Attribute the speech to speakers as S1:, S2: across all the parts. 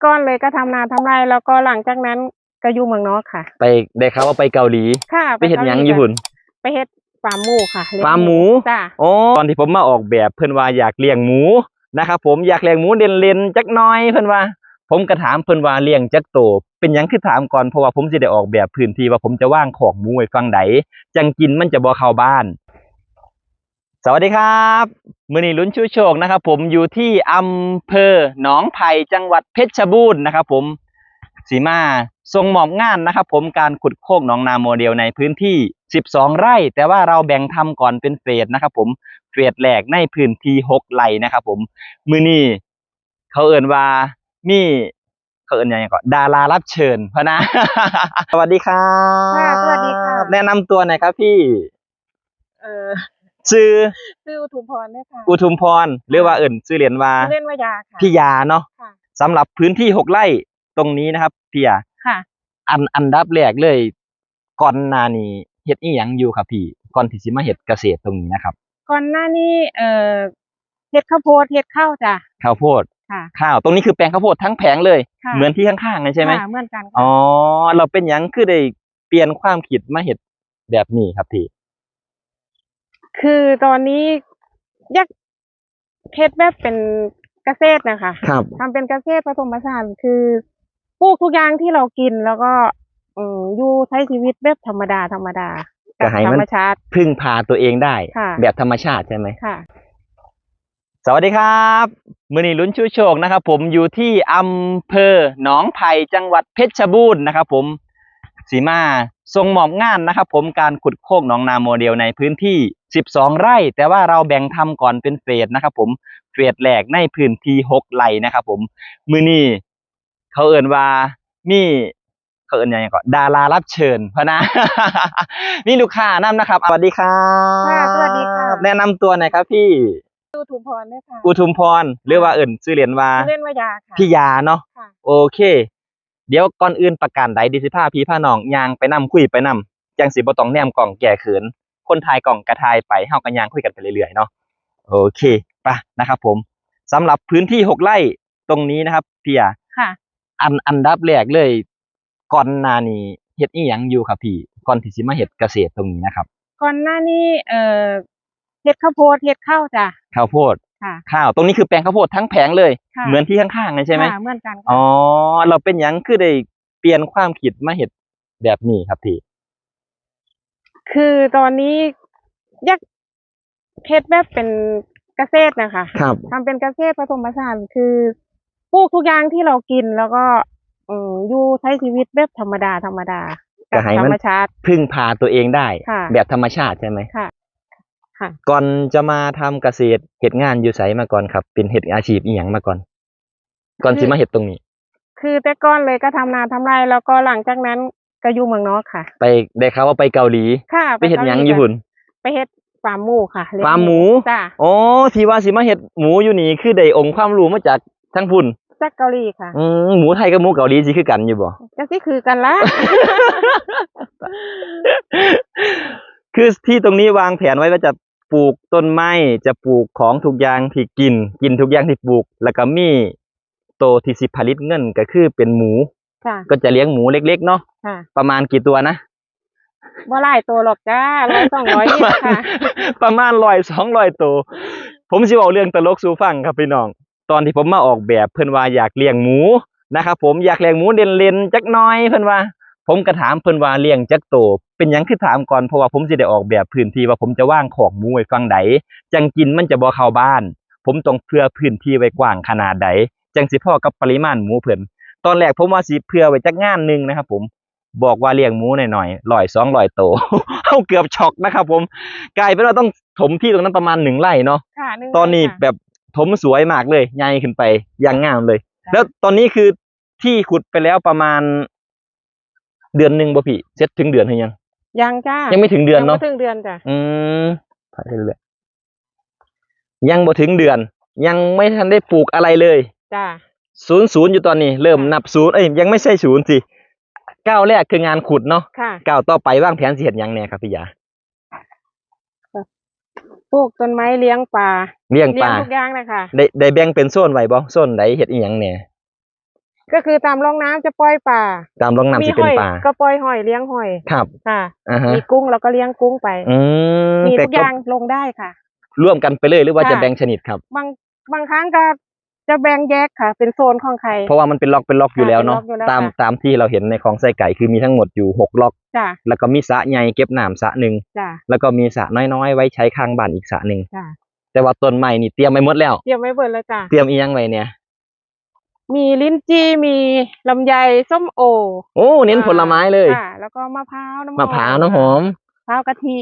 S1: ก่อนเลยก็ทำนาทำไร่แล้วก็หลังจากนั้นก็อยู่เมืองนอกค่ะ
S2: ไปได้ข่าวว่าไปเกาหลี
S1: ค่ะ
S2: ไปเฮ็ดหยังอยู่พุ่น
S1: ไปเฮ็ดฟาร์มหมูค่ะเลี้ยง
S2: ฟาร์มหมู
S1: จ้า
S2: อ๋อตอนที่ผมมาออกแบบเพิ่นว่าอยากเลี้ยงหมูนะครับผมอยากเลี้ยงหมูเล่นๆจักหน่อยเพิ่นว่าผมก็ถามเพิ่นว่าเลี้ยงจักโตเป็นหยังคือถามก่อนเพราะว่าผมสิได้ออกแบบพื้นที่ว่าผมจะวางของหมูไว้ฝั่งใดจังกินมันจะบ่เข้าบ้านสวัสดีครับมื้อนี้ลุ้นชูโชคนะครับผมอยู่ที่อำเภอหนองไผ่จังหวัดเพชรบูรณ์นะครับผมสีมาส่งมอบงานนะครับผมการขุดโคกหนองนาโมเดลในพื้นที่12ไร่แต่ว่าเราแบ่งทำก่อนเป็นเฟสนะครับผมเฟสแรกในพื้นที่6ไร่นะครับผมมื้อนี้เขาเอิ้นว่ามีเขาเอิ้นหยังก่อนดารารับเชิญพะนะ สวัสดีครับ
S1: ค่ะสวัสดีค่ะ
S2: แนะนำตัวหน่อยครับพี่
S1: เออ
S2: ชื่อ
S1: ชื่ออุทุมพรเนี่ยค่ะ
S2: อุทุมพรหรือว่าเอิ้นชื่อเรียนว่า
S1: ชื่อเล่นว่ายาค่ะ
S2: พี่ยาเนาะ
S1: ค่ะ
S2: สำหรับพื้นที่6ไร่ตรงนี้นะครับพี่ยา
S1: ค่ะ
S2: อันดับแรกเลยก่อนหน้านี้เฮ็ดอีหยังอยู่ครับพี่ก่อนที่สิมาเฮ็ดเกษตรตรงนี้นะครับ
S1: ก่อนหน้านี้เฮ็ดข้าวโพดเฮ็ดข้าวจ้ะ
S2: ข้าวโพด
S1: ค่ะ
S2: ข้าวตรงนี้คือแปลงข้าวโพดทั้งแผงเลย
S1: ค่ะ
S2: เหมือนที่ข้างๆนั่นใช่ไหม
S1: ค่ะเหมือนกัน
S2: อ๋
S1: ค่ะ
S2: อเราเป็นหยังคือได้เปลี่ยนความคิดมาเฮ็ดแบบนี้ครับพี่
S1: คือตอนนี้อยากเฮ็ดแบบเป็นเกษตรนะคะ
S2: ครับ
S1: ทำเป็นเกษตรผสมผสานคือปลูกทุกอย่างที่เรากินแล้วก็อยู่ใช้ชีวิตแบบธรรมดา
S2: ก็
S1: กับ
S2: ให้
S1: ธร
S2: มัน
S1: รมชาติ
S2: พึ่งพาตัวเองได้
S1: ค่ะ
S2: แบบธรรมชาติใช่ไหม
S1: ค่ะ
S2: สวัสดีครับมื้อนี้ลุ้นชูโชคนะครับผมอยู่ที่อำเภอหนองไผ่จังหวัดเพชรบูรณ์นะครับผมสีมาส่งมอบงานนะครับผมการขุดโคกหนองนาโมเดลในพื้นที่12ไร่แต่ว่าเราแบ่งทำก่อนเป็นเฟสนะครับผมเฟสแรกในพื้นที่6ไร่นะครับผมมื้อนี้เขาเอิ้นว่ามีเขาเอิ้นหยังก่อนดารารับเชิญพะนะ มีลูกค้านำนะครับสวัสดีครับ
S1: ค่ะสวัสดีค่ะ
S2: แนะนำตัวหน่อยครับพี่
S1: อุทุมพรเนี่ยค่ะ
S2: อุทุมพรหรือว่าเอิ่นชื่อเรียนว่า
S1: ชื่อเล่นว่ายาค่ะ
S2: พี่ยาเนาะ
S1: ค่ะ
S2: โอเค เดี๋ยวก่อนอื่นประการใดดิสิพาพี่พาน้องย่างไปนำคุยไปนำจังสิบ่ต้องแนมกล่องแก่เขินคนถ่ายกล่องกระทายไปเฮาก็ย่างคุยกันไปเรื่อยๆเนาะโอเคไปนะครับผมสำหรับพื้นที่6ไร่ตรงนี้นะครับพี่ยา
S1: ค่ะ
S2: อันดับแรกเลยก่อนหน้านี้เฮ็ดอีหยังอยู่ครับพี่ก่อนที่สิมาเฮ็ดเกษตรตรงนี้นะครับ
S1: ก่อนหน้านี้เฮ็ดข้าวโพดเฮ็ดข้าวจ้ะ
S2: ข้าวโพด
S1: ค่ะ
S2: ข้าวตรงนี้คือแปลงข้าวโพดทั้งแผงเลย
S1: ค่ะ
S2: เหมือนที่ข้างๆนั่นใช่ไหม
S1: ค่ะเหมือนกัน
S2: อ๋
S1: ค่ะ
S2: อเราเป็นหยังคือได้เปลี่ยนความคิดมาเฮ็ดแบบนี้ครับพี่
S1: คือตอนนี้อยากเฮ็ดแบบเป็นเกษตรนะคะ
S2: ครับ
S1: ทำเป็นเกษตรผสมผสานคือปลูกทุกอย่างที่เรากินแล้วก็อยู่ใช้ชีวิตแบบธรรมดา
S2: ก็
S1: กับ
S2: ให้
S1: ธร
S2: มัน
S1: รมชาติ
S2: พึ่งพาตัวเองได้
S1: ค่ะ
S2: แบบธรรมชาติใช่ไหม
S1: ค่ะ ค่ะ
S2: ก่อนจะมาทำเกษตรเฮ็ดงานอยู่ไสมาก่อนครับ เป็นเฮ็ดอาชีพอีหยังมาก่อน ก่อนสิมาเฮ็ดตรงนี้
S1: คือแต่ก่อนเลยก็ทำนาทำไร่แล้วก็หลังจากนั้นก็อยู่เมืองนอกค่ะ
S2: ไปได้ข่าวว่าไปเกาหลี
S1: ค่ะ
S2: ไปเฮ็ดหยังอยู่พุ่น
S1: ไปเฮ็ดฟาร์มหมูค่ะเลี้ยง
S2: ฟาร์มหมู
S1: จ้ะ
S2: อ๋อที่ว่าสิมาเฮ็ดหมูอยู่นี่คือได้องค์ความรู้มาจากทั้งพุ่น
S1: จากเกาหลีค่ะ
S2: หมูไทยกับหมูเกาหลีสิคือกันอยู่บ่
S1: ก็สิคือกันละ
S2: คือที่ตรงนี้วางแผนไว้ว่าจะปลูกต้นไม้จะปลูกของทุกอย่างที่กินทุกอย่างที่ปลูก แล้วก็มีโตวที่สิผลิตเงินก็คือเป็นหมู
S1: ค่ะ
S2: ก็จะเลี้ยงหมูเล็กๆเนาะ
S1: ค่ะ
S2: ประมาณกี่ตัวนะ
S1: บ่หลายตัวหรอกจ้า100-200นี่ค่ะ
S2: ประมาณ100-200ตัวผมสิเว้าเรื่องตลกสู่ฟังครับพี่น้องตอนที่ผมมาออกแบบเพิ่นว่าอยากเลี้ยงหมูนะครับผมอยากเลี้ยงหมูเล่นๆจักหน่อยเพิ่นว่า ผมก็ถามเพิ่นว่าเลี้ยงจักโตเป็นหยังคือถามก่อนเพราะว่าผมสิได้ออกแบบพื้นที่ว่าผมจะวางของหมูไว้ฝั่งใดจังกินมันจะบ่เข้าบ้าน ผมต้องเผื่อพื้นที่ไว้กว้างขนาดใดจังสิพอกับปริมาณหมูเพิ่นตอนแรกผมว่าสิเผื่อไว้จักงานหนึงนะครับผมบอกว่าเลี้ยงหมูหน่อยๆ100-200ตัว เฮาเกือบช็อกนะครับผมกลายเป็นว่าต้องถมที่ตรงนั้นประมาณ1ไร่เนาะ
S1: ค่ะหนึ่ง
S2: ตอนนี้
S1: ค่ะ
S2: แบบถมสวยมากเลยใหญ่ขึ้นไปอย่างงามเลย
S1: ค่ะ
S2: แล้วตอนนี้คือที่ขุดไปแล้วประมาณเดือนหนึ่งบ่พี่เสร็จถึงเดือนหรือยัง
S1: ยังจ้า
S2: ยั
S1: ยัง
S2: ไม่ถึงเดือนเนาะ
S1: ไม่ถึงเดือนจ้ะ
S2: ไปเรื่อยๆยังบ่ถึงเดือน ยังไม่ทันได้ปลูกอะไรเลย
S1: จ้า
S2: 00อยู่ตอนนี้ เริ่มนับศูนย์ยังไม่ใช่ศูนย์สิก้าวแรกคืองานขุดเนาะ
S1: ค่ะ
S2: ก้าวต่อไปวางแผนสิเฮ็ดหยังแน่ครับพี่ยา
S1: ปลูกต้นไม้เลี้ยงปลา
S2: เลี้ยงปลา
S1: ทุกอย่างเลยค่ะ
S2: ได้แบ่งเป็นโซนไว้บ่โซนใดเฮ็ดอีหยังแหน่
S1: ก็คือตามร่องน้ำจะปล่อยปลา
S2: ตามร่องน้ำสิเป็นปลา
S1: ก็ปล่อยหอยเลี้ยงหอย
S2: ครับ
S1: ค่ะ
S2: อ่าฮะ
S1: มีกุ้งเราก็เลี้ยงกุ้งไป มี
S2: แต่
S1: ทุกอย่างลงได้ค่ะ
S2: ร่วมกันไปเลยหรือว่า
S1: ค่ะ
S2: จะแบ่งชนิดครับ
S1: บางครั้งก็จะแบ่งแยกค่ะ เป็นโซนของใคร
S2: เพราะว่ามันเป็นล็อกอยู่แล้วเนาะ
S1: เป็นล็อกอยู่แล้ว
S2: ตามที่เราเห็นในคลองไส้ไก่คือมีทั้งหมดอยู่6ล็อก
S1: จ้ะ
S2: แล้วก็มีสระใหญ่เก็บน้ำสระหนึ่ง
S1: จ้ะ
S2: แล้วก็มีสระน้อยๆไว้ใช้ข้างบ้านอีกสระหนึ่ง
S1: จ้ะ
S2: แต่ว่าต้นไม้นี่เตรียมไว้หมดแล้ว
S1: เตรียมไว้เบิดเลยจ้ะ
S2: เตรียมอีหยังไว้เนี่ย
S1: มีลิ้นจี่มีลำไยส้มโอ
S2: โอ้เน้นผลไม้เลย
S1: ค่ะ แล้วก็มะพร้าวน้ำหอม
S2: มะพร้าวน้ำหอม
S1: มะพร้าวกะทิ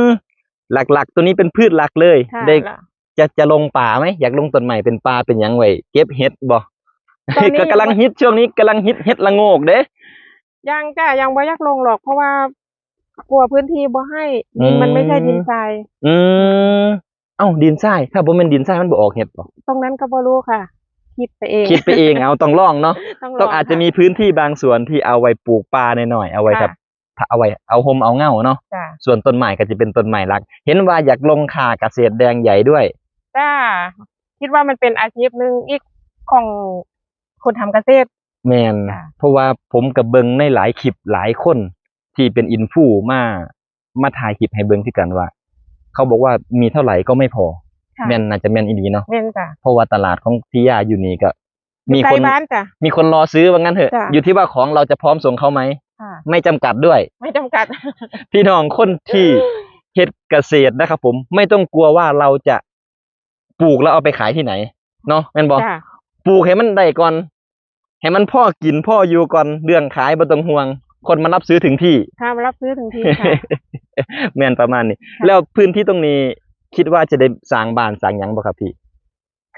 S2: มหลักๆ ตัวนี้เป็นพืชหลักเลย
S1: ค่ะ
S2: ได้
S1: แล้ว
S2: จะลงป่าไหมอยากลงต้นใหม่เป็นป่าเป็นหยังไว้เก็บเห็ดบ่
S1: ตอนนี้
S2: ก็กำลังฮิตช่วงนี้กำลังฮิตเห็ดละโงกเด้
S1: ยังจ้ะยังบ่อยากลงหรอก เพราะว่ากลัวพื้นที่บ่ให้ดินมันไม่ใช่ดินทราย
S2: อืมเอ้าดินทรายถ้าบ่แม่นดินทรายมันบ่ออกเห็ดบ่
S1: ตรงนั้นก็บ่รู้ค่ะ คิดไปเอง
S2: คิดไปเองเอาต้องลองเนาะ
S1: ล
S2: ต้องอาจจะมีพื้นที่บางส่วนที่เอาไว้ปลูกปลาหน่อยๆเอาไว้ครับเอาไว้เอาห่มเอาเงาเนาะ
S1: จ้ะ
S2: ส่วนต้นใหม่ก็จะเป็นต้นใหม่หลัก เห็นว่าอยากลงค่าเกษตรแดงใหญ่ด้วย
S1: จ้าคิดว่ามันเป็นอาชีพหนึ่งอีกของคนทำเกษตร
S2: แมน
S1: ค่ะ
S2: เพราะว่าผมกับเบิงในหลายคลิปหลายคนที่เป็นอินฟูมาถ่ายคลิปให้เบิงที่กันว่า เขาบอกว่ามีเท่าไหร่ก็ไม่พอ
S1: ค่ะ
S2: แมนน่าจะแมนอีดีเนาะ
S1: แม่นจ้ะ
S2: เพราะว่าตลาดของพี่ยาอยู่นี่ก็มี
S1: ใก
S2: ค
S1: ล้
S2: น
S1: บ้านจ้ะ
S2: มีคนรอซื้อว่างั้นเถอะ
S1: จ้ะ
S2: อยู่ที่ว่าของเราจะพร้อมส่งเขาไหม
S1: ค่ะ
S2: ไม่จำกัดด้วย
S1: ไม่จำกัด
S2: พี่น้องคนที่เฮ็ดเกษตรนะครับผมไม่ต้องกลัวว่าเราจะปลูกแล้วเอาไปขายที่ไหนเนาะแม่นบอก
S1: จ้ะ
S2: ปลูกให้มันได้ก่อนให้มันพ่อกินพ่ออยู่ก่อนเรื่องขายบ่ต้องห่วง คนมารับซื้อถึงที่
S1: ถ้ามารับซื้อถึงที่ค่ะ
S2: แม่นประมาณนี้
S1: ค่ะ
S2: แล้วพื้นที่ตรงนี้คิดว่าจะได้สร้างบ้านสร้างหยังบ่ครับพี่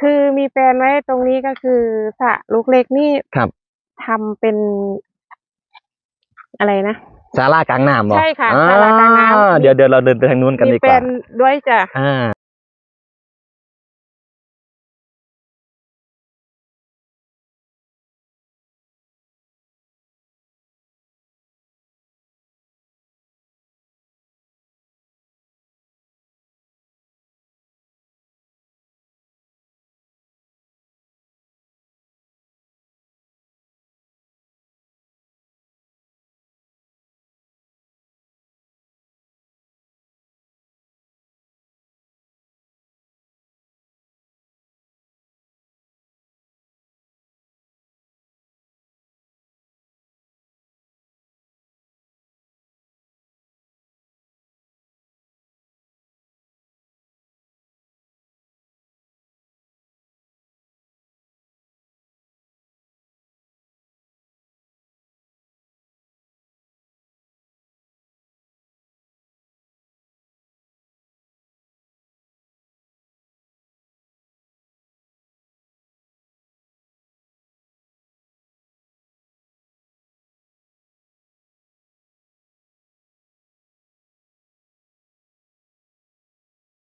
S1: คือมีแปลนไว้ตรงนี้ก็คือสระลูกเล็กนี่
S2: ครับ
S1: ทำเป็น อะไรนะ
S2: ศาลากลางน้ำบ่
S1: ใช่ค่ะศาลากลางน้ำ
S2: เดี๋ยวเราเดินไปทางนู้นกัน
S1: มี
S2: ดี
S1: แป
S2: ก
S1: ล
S2: ว่า
S1: นด้วยจ้ะ
S2: อ่า